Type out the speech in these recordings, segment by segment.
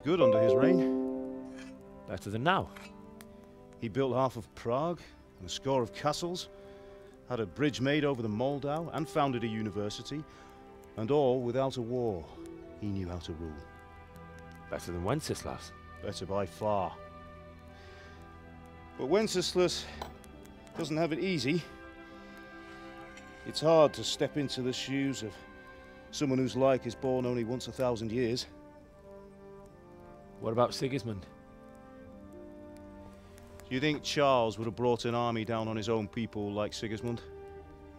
Good under his reign. Better than now. He built half of Prague and a score of castles, had a bridge made over the Moldau, and founded a university, and all without a war. He knew how to rule. Better than Wenceslas. Better by far. But Wenceslas doesn't have it easy. It's hard to step into the shoes of someone whose like is born only once 1,000 years. What about Sigismund? Do you think Charles would have brought an army down on his own people like Sigismund?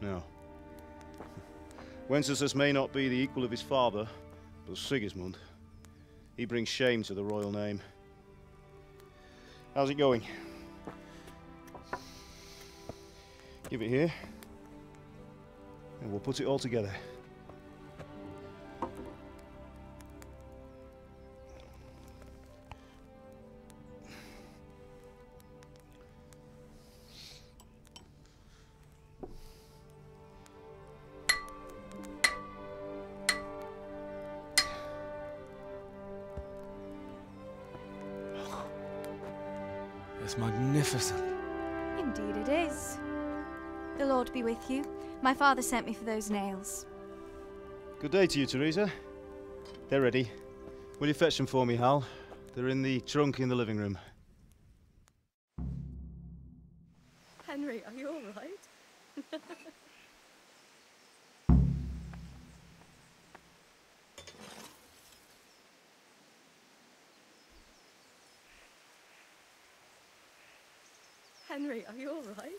No. Wenceslas may not be the equal of his father, but Sigismund, he brings shame to the royal name. How's it going? Give it here, and we'll put it all together. It's magnificent. Indeed it is. The Lord be with you. My father sent me for those nails. Good day to you, Teresa. They're ready. Will you fetch them for me, Hal? They're in the trunk in the living room. Henry, are you all right? Henry, are you all right?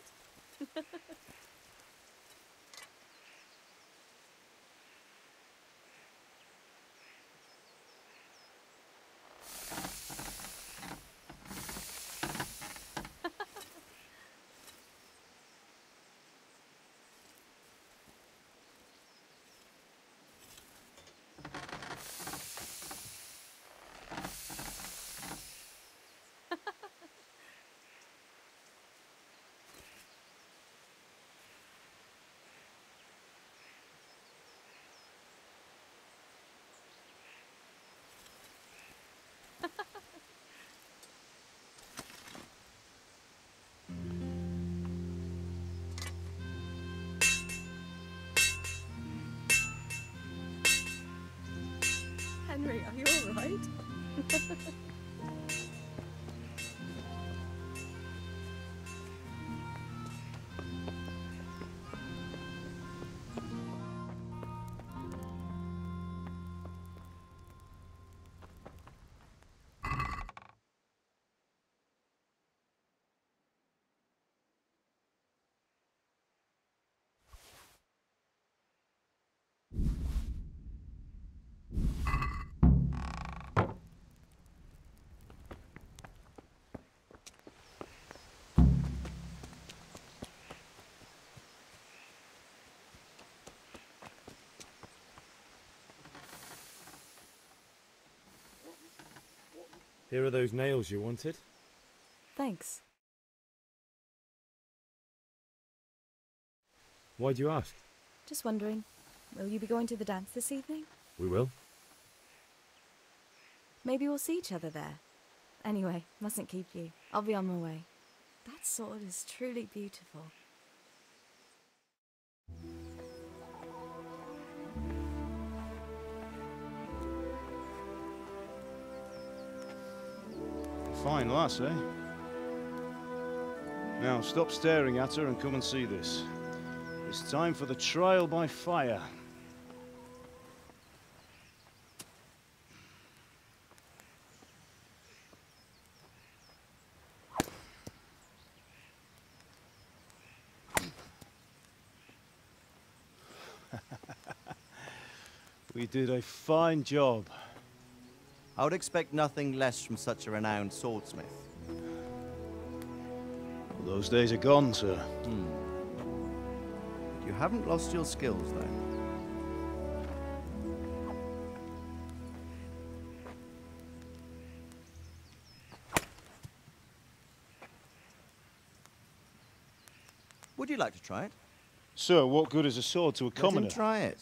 Henry, are you all right? Here are those nails you wanted. Thanks. Why do you ask? Just wondering, will you be going to the dance this evening? We will. Maybe we'll see each other there. Anyway, mustn't keep you. I'll be on my way. That sword is truly beautiful. Fine lass, eh? Now, stop staring at her and come and see this. It's time for the trial by fire. We did a fine job. I would expect nothing less from such a renowned swordsmith. Those days are gone, sir. You haven't lost your skills, though. Would you like to try it? Sir, what good is a sword to a commoner? Let him try it.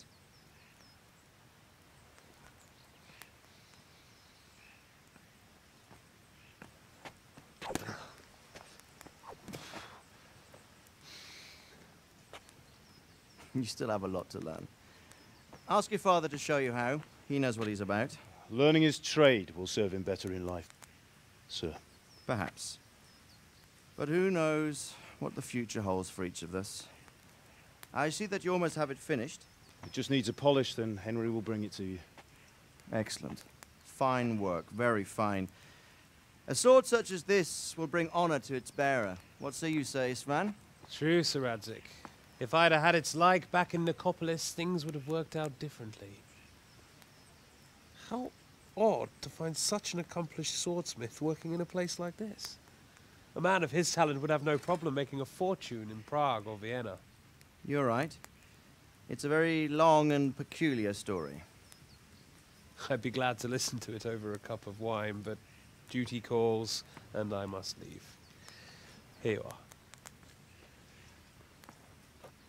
You still have a lot to learn. Ask your father to show you how. He knows what he's about. Learning his trade will serve him better in life, sir. Perhaps. But who knows what the future holds for each of us. I see that you almost have it finished. It just needs a polish, then Henry will bring it to you. Excellent. Fine work, very fine. A sword such as this will bring honor to its bearer. What say you, Svan? True, Sir Radzig. If I'd have had its like back in Nicopolis, things would have worked out differently. How odd to find such an accomplished swordsmith working in a place like this. A man of his talent would have no problem making a fortune in Prague or Vienna. You're right. It's a very long and peculiar story. I'd be glad to listen to it over a cup of wine, but duty calls, and I must leave. Here you are.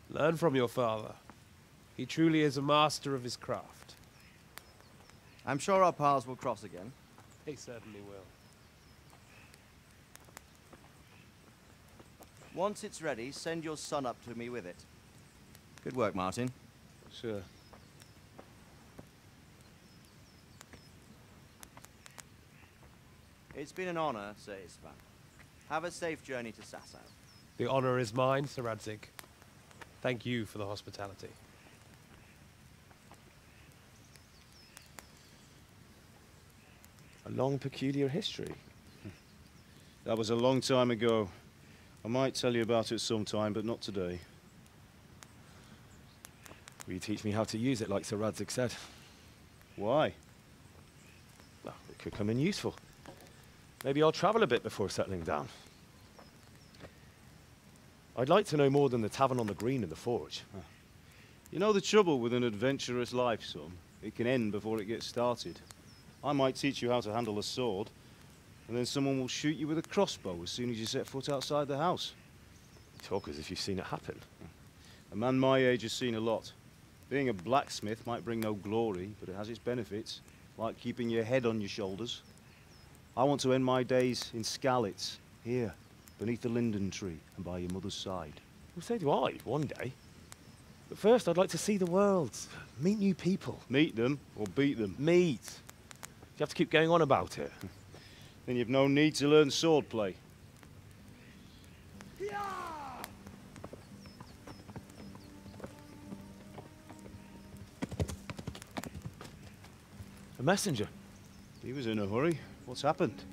Learn from your father. He truly is a master of his craft. I'm sure our paths will cross again. He certainly will. Once it's ready, send your son up to me with it. Good work, Martin. Sir. It's been an honor, Sir Isvan. Have a safe journey to Sasau. The honor is mine, Sir Radzig. Thank you for the hospitality. A long, peculiar history. That was a long time ago. I might tell you about it sometime, but not today. Will you teach me how to use it, like Sir Radzig said? Why? Well, it could come in useful. Maybe I'll travel a bit before settling down. I'd like to know more than the tavern on the green and the forge. You know the trouble with an adventurous life, son? It can end before it gets started. I might teach you how to handle a sword, and then someone will shoot you with a crossbow as soon as you set foot outside the house. You talk as if you've seen it happen. A man my age has seen a lot. Being a blacksmith might bring no glory, but it has its benefits, like keeping your head on your shoulders. I want to end my days in Skalitz, here, beneath the linden tree and by your mother's side. Well, so do I, one day. But first, I'd like to see the world, meet new people. Meet them or beat them. Meet. You have to keep going on about it. Then you've no need to learn swordplay. A messenger. He was in a hurry. What's happened?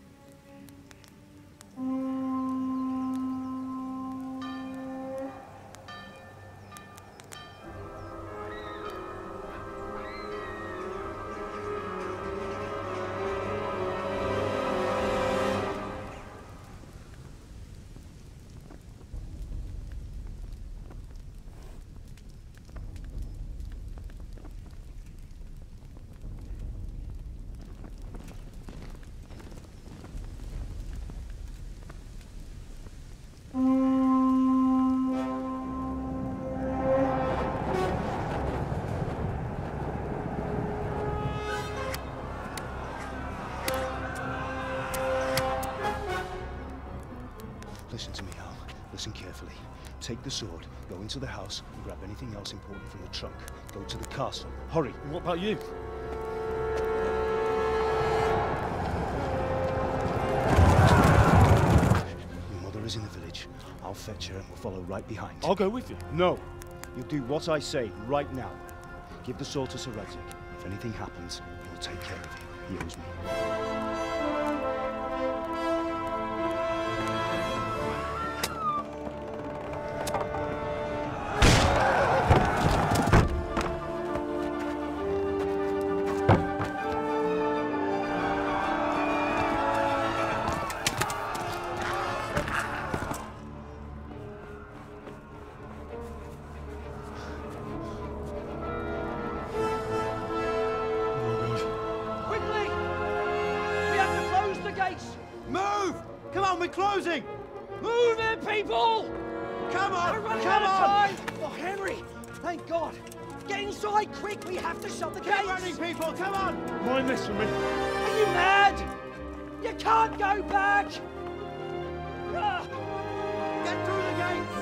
Listen to me, Al. Listen carefully. Take the sword, go into the house, and grab anything else important from the trunk. Go to the castle. Hurry! What about you? Your mother is in the village. I'll fetch her and we'll follow right behind. I'll go with you. No! You'll do what I say right now. Give the sword to Sir Radzig. If anything happens, he'll take care of you. He owes me. Move! Come on, we're closing! Move it, people! Come on! We're running Come out of on! time! Oh, Henry! Thank God! Get inside, quick! We have to shut the gates! Keep running, people! Come on! Mind this for me. Are you mad? You can't go back! Ah! Get through the gates!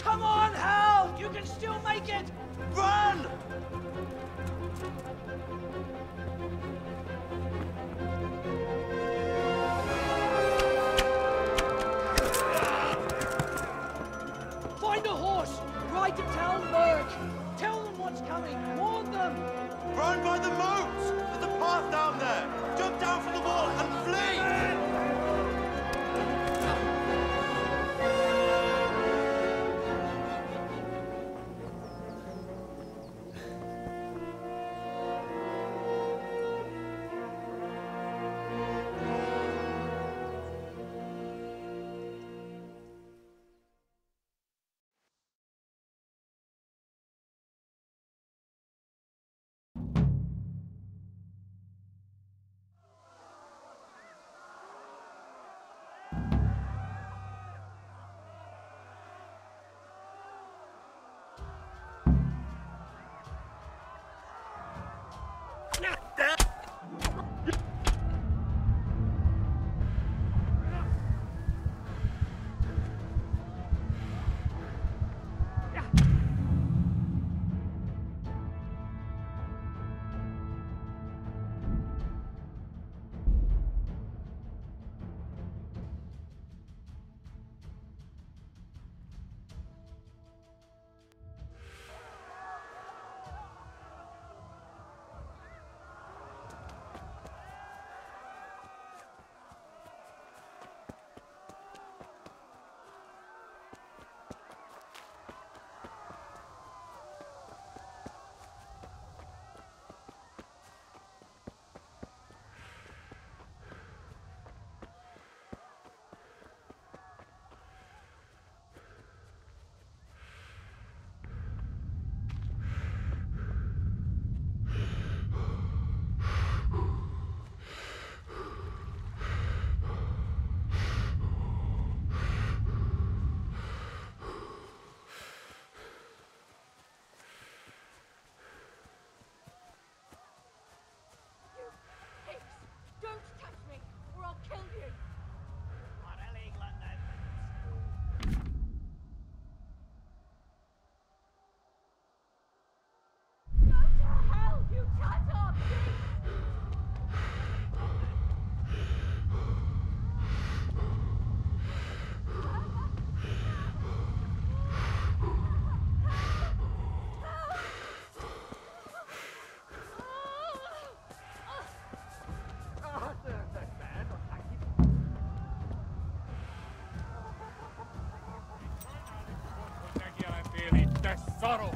Come on, Hal! You can still make it! Run! Find a horse! Ride to tell Merc! Tell them what's coming! Warn them! Run by the moat! There's a path down there! Jump down from the wall and flee! Tesoro!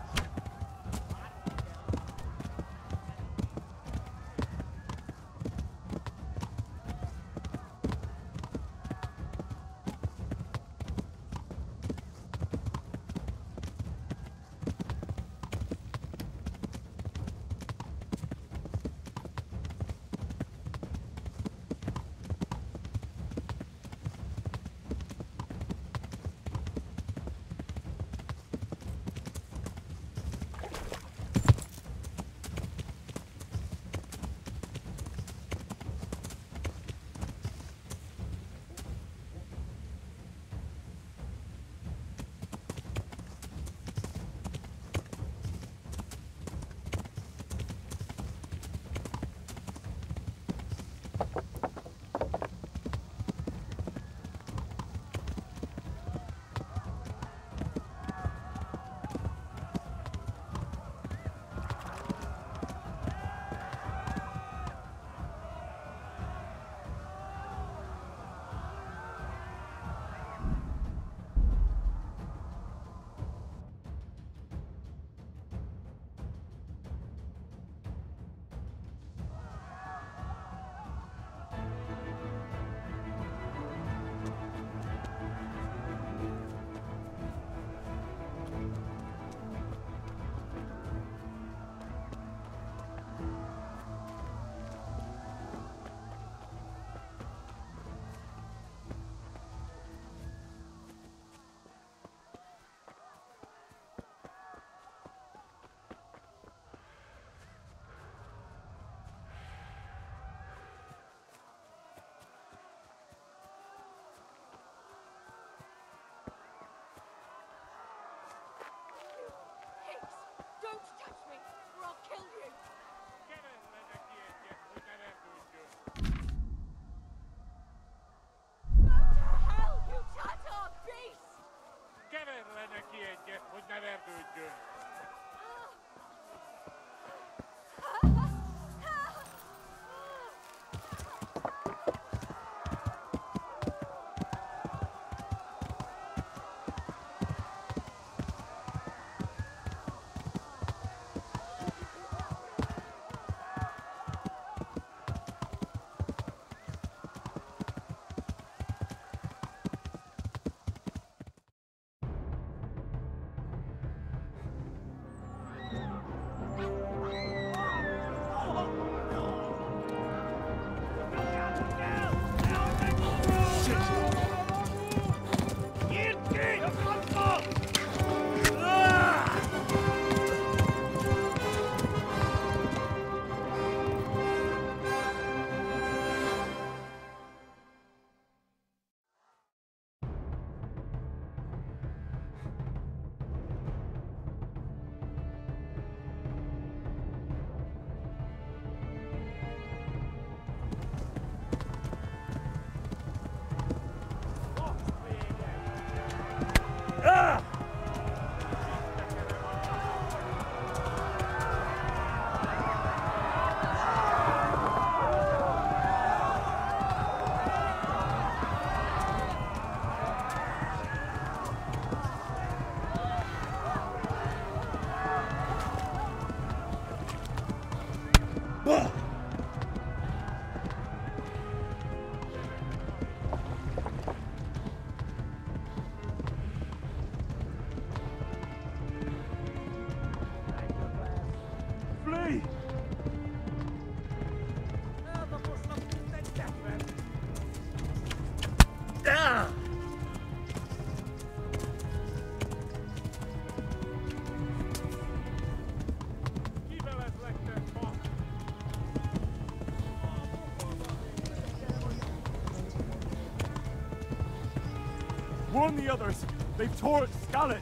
Warn the others! They've tore its scallops!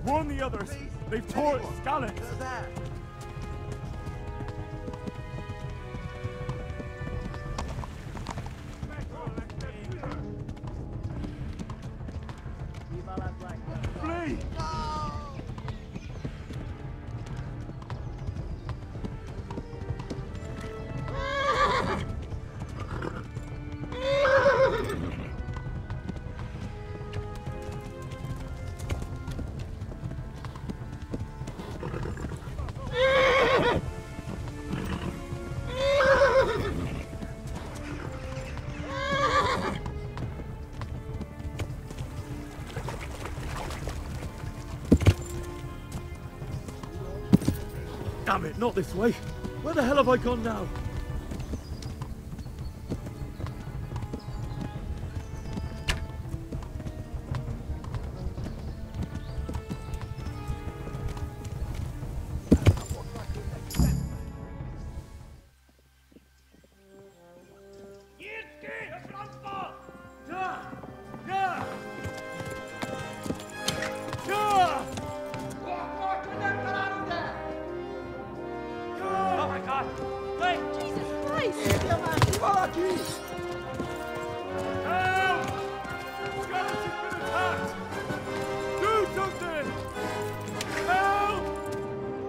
Warn the others! They've tore its scallops! Flee! Damn it, not this way! Where the hell have I gone now?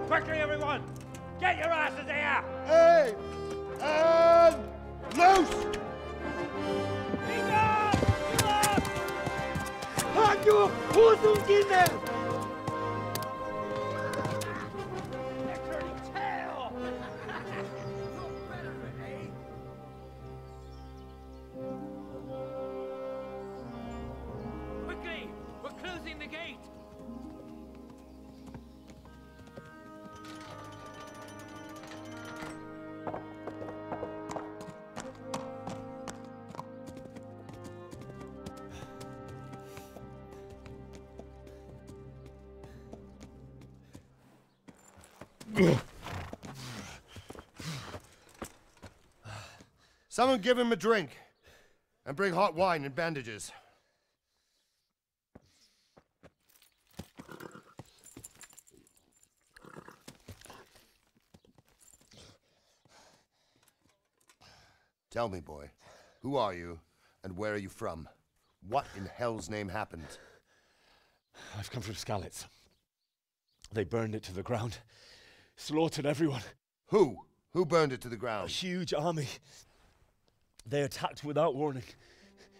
Quickly, everyone! Get your asses here! Hey! And loose! Hanyo! Who's in there? They're turning tail! Look better, eh? Quickly! We're closing the gate! Someone give him a drink. And bring hot wine and bandages. Tell me, boy, who are you and where are you from? What in hell's name happened? I've come from Skalitz. They burned it to the ground. Slaughtered everyone. Who? Who burned it to the A ground? huge army. They attacked without warning.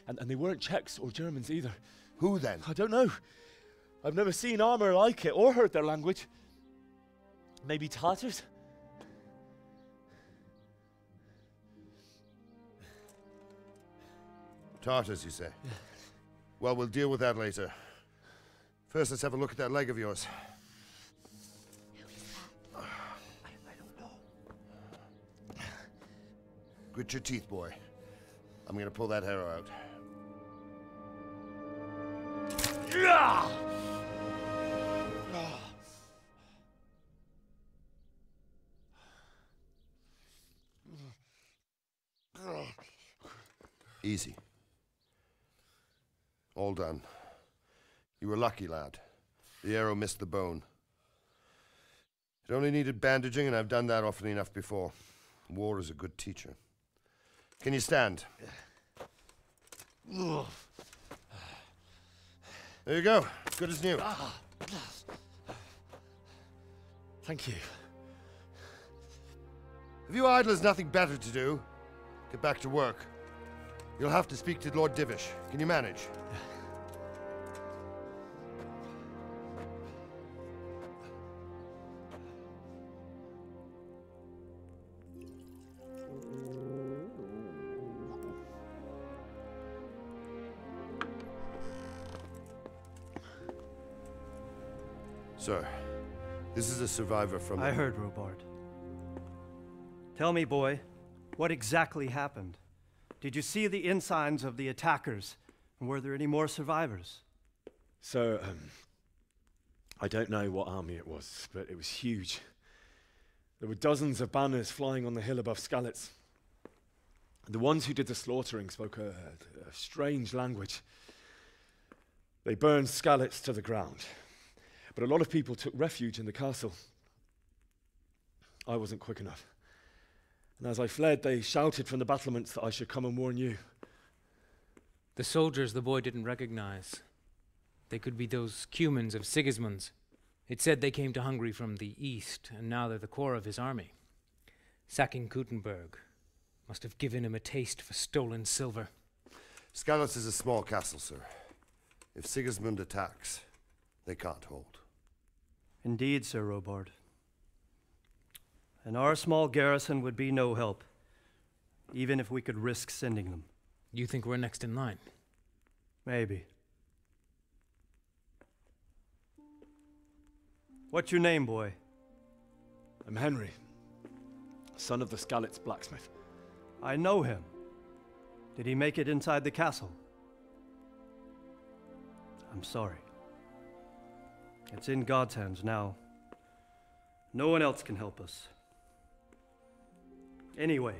And they weren't Czechs or Germans either. Who then? I don't know. I've never seen armor like it or heard their language. Maybe Tatars? Tartars, you say? Yeah. Well, we'll deal with that later. First, let's have a look at that leg of yours. Who is that? I don't know. Grit your teeth, boy. I'm gonna pull that arrow out. Easy. All done. You were lucky, lad. The arrow missed the bone. It only needed bandaging, and I've done that often enough before. War is a good teacher. Can you stand? There you go. Good as new. Thank you. If you idlers nothing better to do, get back to work. You'll have to speak to Lord Divish. Can you manage? Sir, this is a survivor from... I heard, Robard. Tell me, boy, what exactly happened? Did you see the ensigns of the attackers? And were there any more survivors? So, I don't know what army it was, but it was huge. There were dozens of banners flying on the hill above Skalitz. The ones who did the slaughtering spoke a strange language. They burned Skalitz to the ground, but a lot of people took refuge in the castle. I wasn't quick enough. And as I fled, they shouted from the battlements that I should come and warn you. The soldiers the boy didn't recognize. They could be those Cumans of Sigismund's. It said they came to Hungary from the east, and now they're the core of his army. Sacking Gutenberg must have given him a taste for stolen silver. Skalitz is a small castle, sir. If Sigismund attacks, they can't hold. Indeed, Sir Robard. And our small garrison would be no help, even if we could risk sending them. You think we're next in line? Maybe. What's your name, boy? I'm Henry, son of the Skalitz blacksmith. I know him. Did he make it inside the castle? I'm sorry. It's in God's hands now. No one else can help us. Anyway,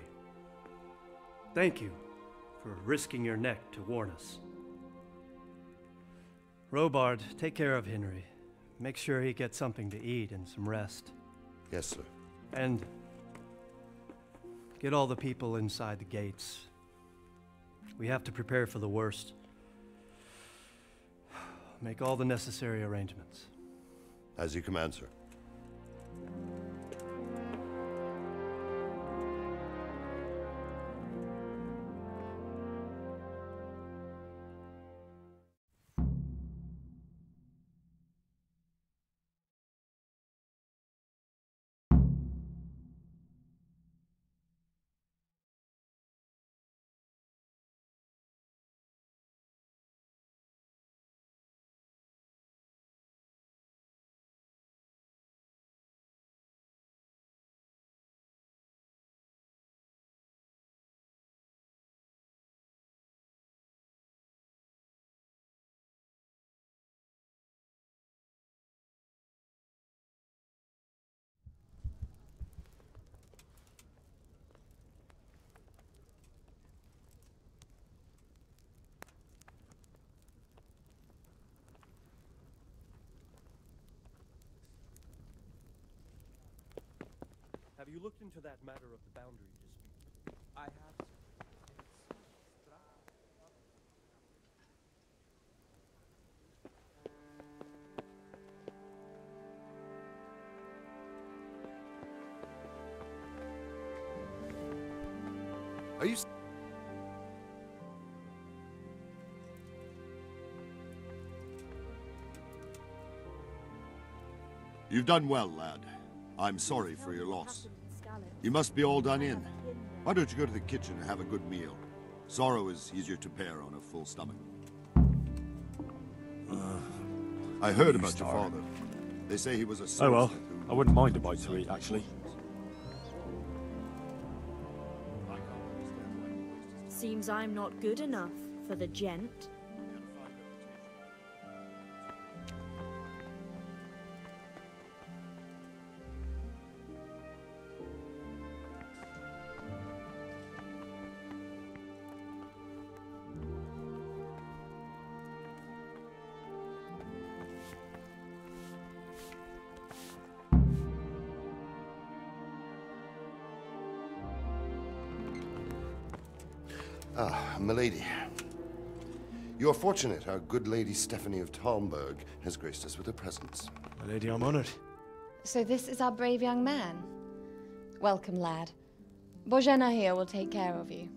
thank you for risking your neck to warn us. Robard, take care of Henry. Make sure he gets something to eat and some rest. Yes, sir. And get all the people inside the gates. We have to prepare for the worst. Make all the necessary arrangements. As you command, sir. you looked into that matter of the boundary dispute? I have. Are you... You've done well, lad. I'm sorry for your loss. You must be all done in. Why don't you go to the kitchen and have a good meal? Sorrow is easier to bear on a full stomach. I heard about your father. They say he was a Oh swordsmith well, who- I wouldn't mind a bite to eat, actually. Seems I'm not good enough for the gent. Ah, milady. You are fortunate our good lady Stephanie of Talmberg has graced us with her presence. My lady, I'm honored. So this is our brave young man. Welcome, lad. Bozhena here will take care of you.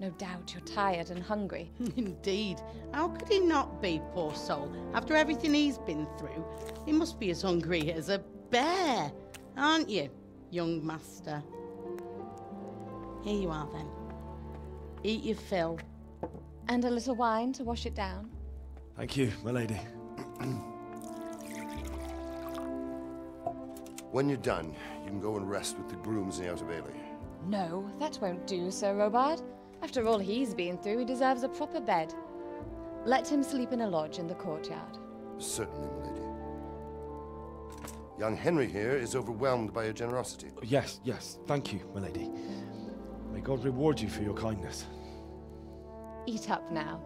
No doubt you're tired and hungry. Indeed. How could he not be, poor soul? After everything he's been through, he must be as hungry as a bear, aren't you, young master? Here you are, then. Eat your fill. And a little wine to wash it down. Thank you, my lady. When you're done, you can go and rest with the grooms in the Outer Bailey. No, that won't do, Sir Robard. After all he's been through, he deserves a proper bed. Let him sleep in a lodge in the courtyard. Certainly, milady. Young Henry here is overwhelmed by your generosity. Yes, yes. Thank you, my lady. May God reward you for your kindness. Eat up now.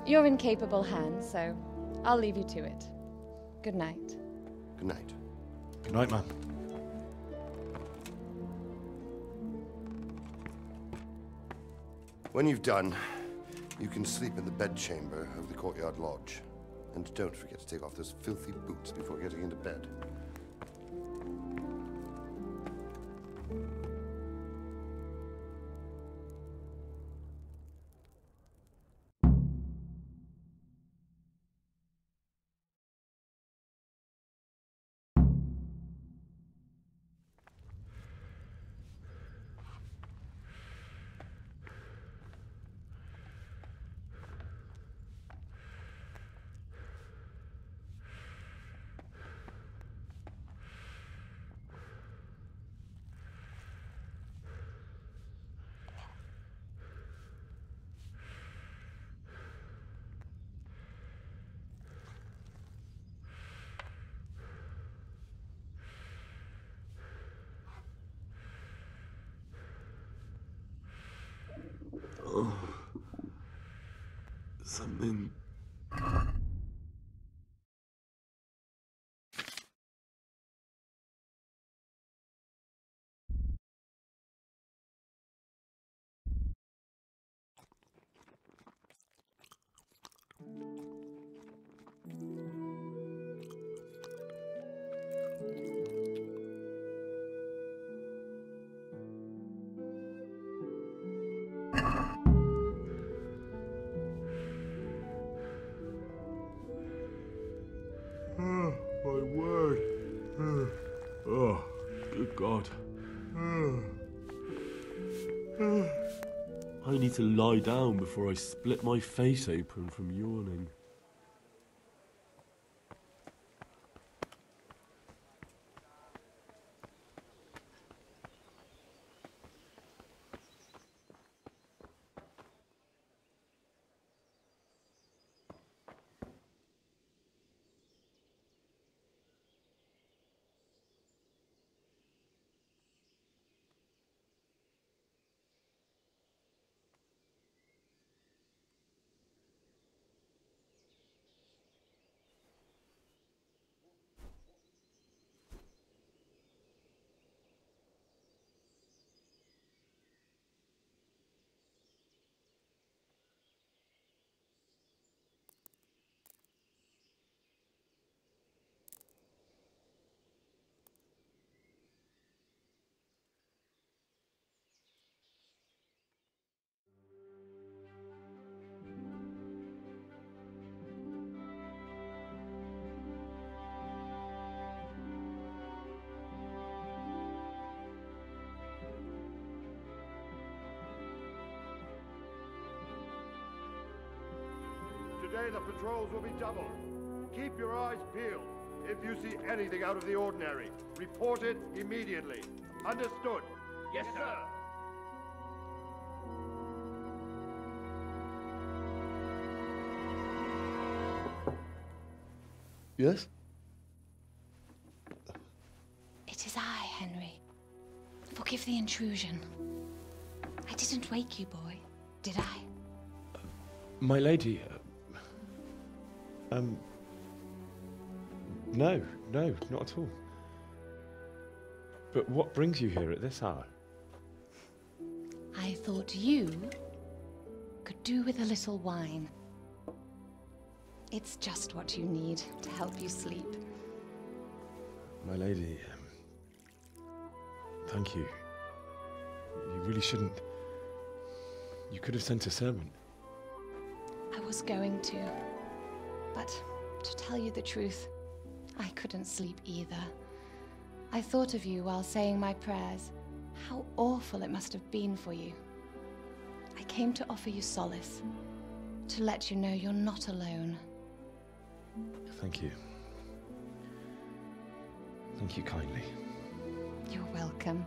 You're in capable hands, so I'll leave you to it. Good night. Good night. Good night, ma'am. When you've done, you can sleep in the bedchamber of the courtyard lodge. And don't forget to take off those filthy boots before getting into bed. Oh, something. Oh, my word. Oh, good God. I need to lie down before I split my face open from yawning. Today the patrols will be doubled. Keep your eyes peeled. If you see anything out of the ordinary, report it immediately. Understood? Yes, sir. Yes? It is I, Henry. Forgive the intrusion. I didn't wake you, boy, did I? My lady, no, not at all. But what brings you here at this hour? I thought you could do with a little wine. It's just what you need to help you sleep. My lady, thank you. You really shouldn't. You could have sent a servant. I was going to, but to tell you the truth, I couldn't sleep either. I thought of you while saying my prayers. How awful it must have been for you. I came to offer you solace, to let you know you're not alone. Thank you. Thank you kindly. You're welcome.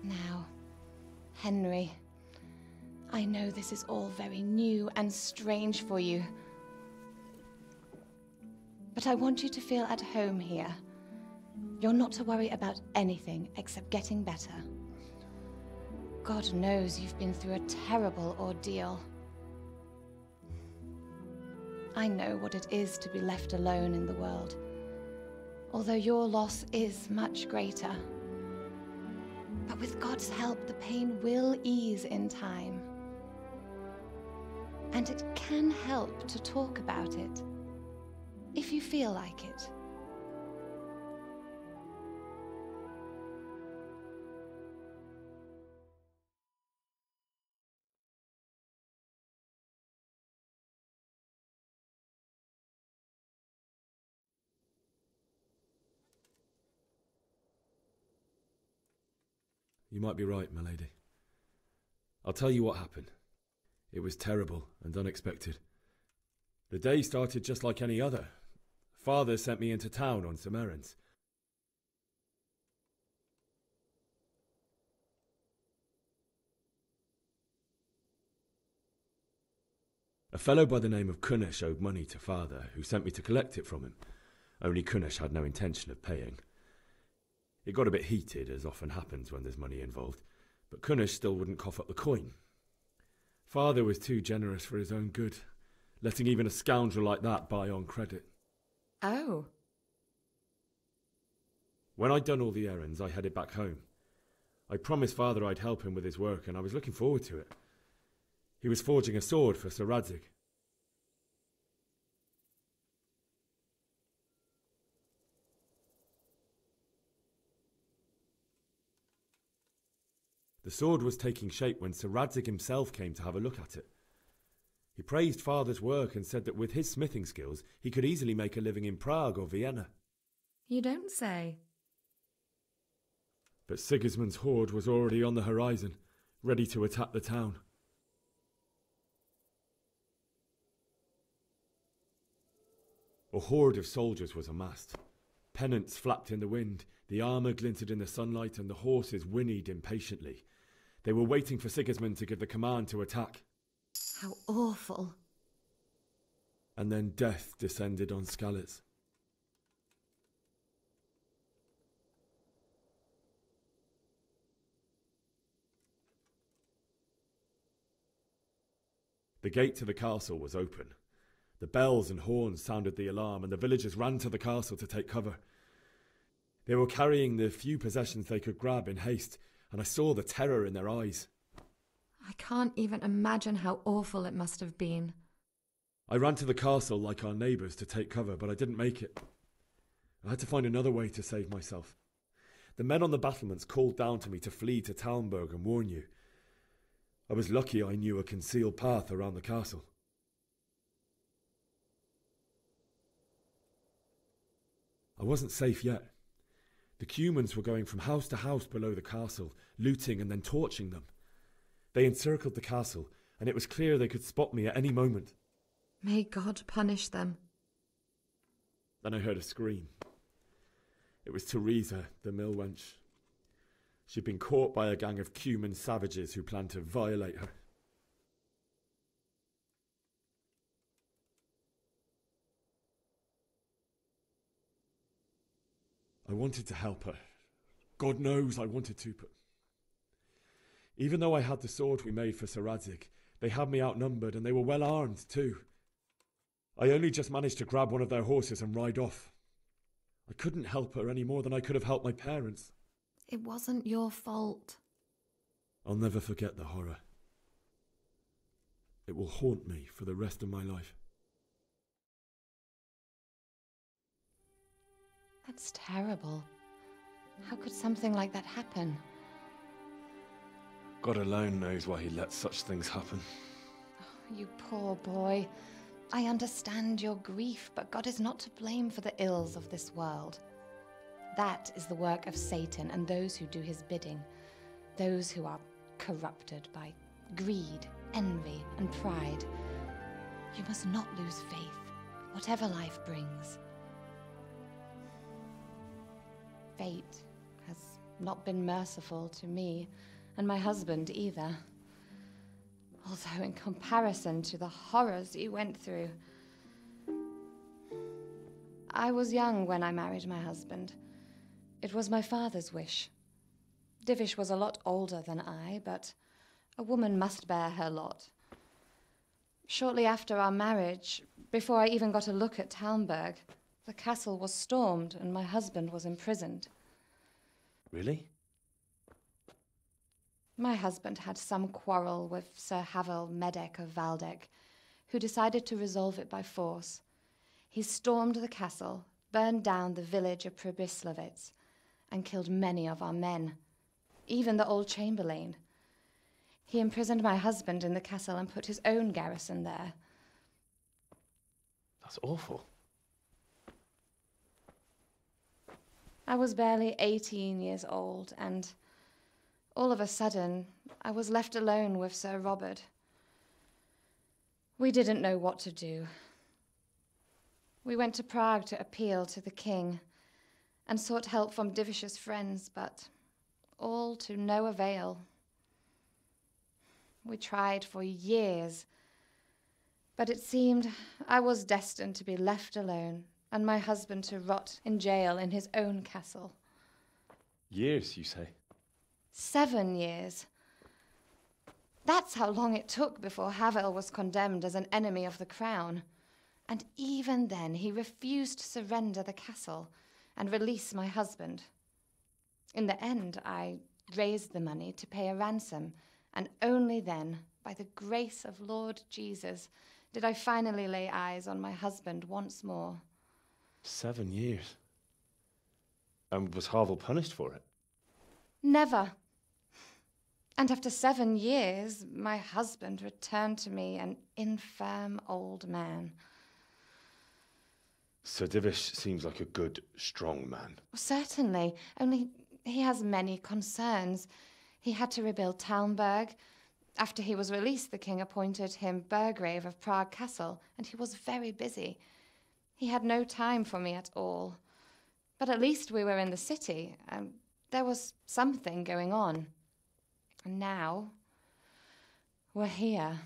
Now, Henry, I know this is all very new and strange for you, but I want you to feel at home here. You're not to worry about anything except getting better. God knows you've been through a terrible ordeal. I know what it is to be left alone in the world, although your loss is much greater. But with God's help, the pain will ease in time. And it can help to talk about it, if you feel like it. You might be right, my lady. I'll tell you what happened. It was terrible and unexpected. The day started just like any other. Father sent me into town on some errands. A fellow by the name of Kunnish owed money to Father, who sent me to collect it from him. Only Kunnish had no intention of paying. It got a bit heated, as often happens when there's money involved, but Kunnish still wouldn't cough up the coin. Father was too generous for his own good, letting even a scoundrel like that buy on credit. Oh. When I'd done all the errands, I headed back home. I promised Father I'd help him with his work, and I was looking forward to it. He was forging a sword for Sir Radzig. The sword was taking shape when Sir Radzig himself came to have a look at it. He praised Father's work and said that with his smithing skills, he could easily make a living in Prague or Vienna. You don't say. But Sigismund's horde was already on the horizon, ready to attack the town. A horde of soldiers was amassed. Pennants flapped in the wind, the armour glinted in the sunlight, and the horses whinnied impatiently. They were waiting for Sigismund to give the command to attack. How awful. And then death descended on Skalitz. The gate to the castle was open. The bells and horns sounded the alarm, and the villagers ran to the castle to take cover. They were carrying the few possessions they could grab in haste, and I saw the terror in their eyes. I can't even imagine how awful it must have been. I ran to the castle like our neighbours to take cover, but I didn't make it. I had to find another way to save myself. The men on the battlements called down to me to flee to Talmberg and warn you. I was lucky I knew a concealed path around the castle. I wasn't safe yet. The Cumans were going from house to house below the castle, looting and then torching them. They encircled the castle, and it was clear they could spot me at any moment. May God punish them. Then I heard a scream. It was Teresa, the mill wench. She'd been caught by a gang of Cuman savages who planned to violate her. I wanted to help her. God knows I wanted to, but even though I had the sword we made for Sir Radzig, they had me outnumbered and they were well armed too. I only just managed to grab one of their horses and ride off. I couldn't help her any more than I could have helped my parents. It wasn't your fault. I'll never forget the horror. It will haunt me for the rest of my life. That's terrible. How could something like that happen? God alone knows why he lets such things happen. Oh, you poor boy. I understand your grief, but God is not to blame for the ills of this world. That is the work of Satan and those who do his bidding. Those who are corrupted by greed, envy, and pride. You must not lose faith, whatever life brings. Fate has not been merciful to me, and my husband either. Although in comparison to the horrors you went through. I was young when I married my husband. It was my father's wish. Divish was a lot older than I, but a woman must bear her lot. Shortly after our marriage, before I even got a look at Talmberg, the castle was stormed and my husband was imprisoned. Really? My husband had some quarrel with Sir Havel Medek of Valdek, who decided to resolve it by force. He stormed the castle, burned down the village of Pribyslavitz, and killed many of our men, even the old chamberlain. He imprisoned my husband in the castle and put his own garrison there. That's awful. I was barely 18 years old, and all of a sudden, I was left alone with Sir Robert. We didn't know what to do. We went to Prague to appeal to the king and sought help from Divish's friends, but all to no avail. We tried for years, but it seemed I was destined to be left alone and my husband to rot in jail in his own castle. Years, you say? 7 years. That's how long it took before Havel was condemned as an enemy of the crown. And even then, he refused to surrender the castle and release my husband. In the end, I raised the money to pay a ransom, and only then, by the grace of Lord Jesus, did I finally lay eyes on my husband once more. 7 years? And was Havel punished for it? Never. And after 7 years, my husband returned to me an infirm old man. Sir Divish seems like a good, strong man. Certainly, only he has many concerns. He had to rebuild Talmberg. After he was released, the king appointed him Burgrave of Prague Castle, and he was very busy. He had no time for me at all. But at least we were in the city, and there was something going on. And now, we're here.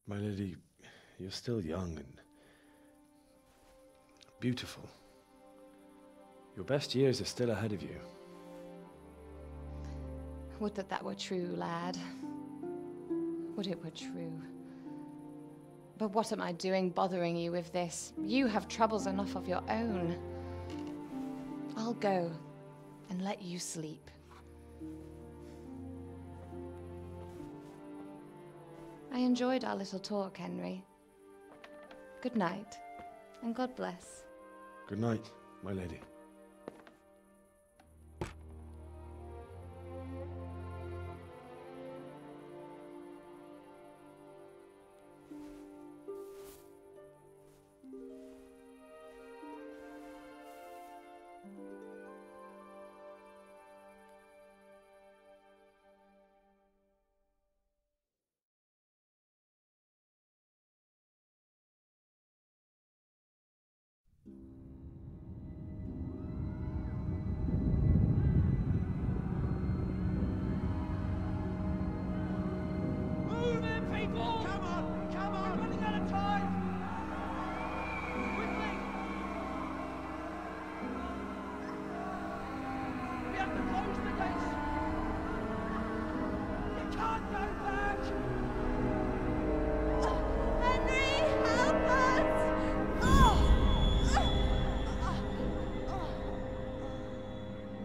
My lady, you're still young and beautiful. Your best years are still ahead of you. Would that that were true, lad. Would it were true. But what am I doing bothering you with this? You have troubles enough of your own. I'll go and let you sleep. I enjoyed our little talk, Henry. Good night, and God bless. Good night, my lady. Come on! Come on! We're running out of time! Quickly! We have to close the gates! You can't go back! Henry, help us!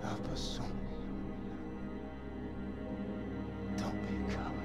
Help us, son. Don't be a coward.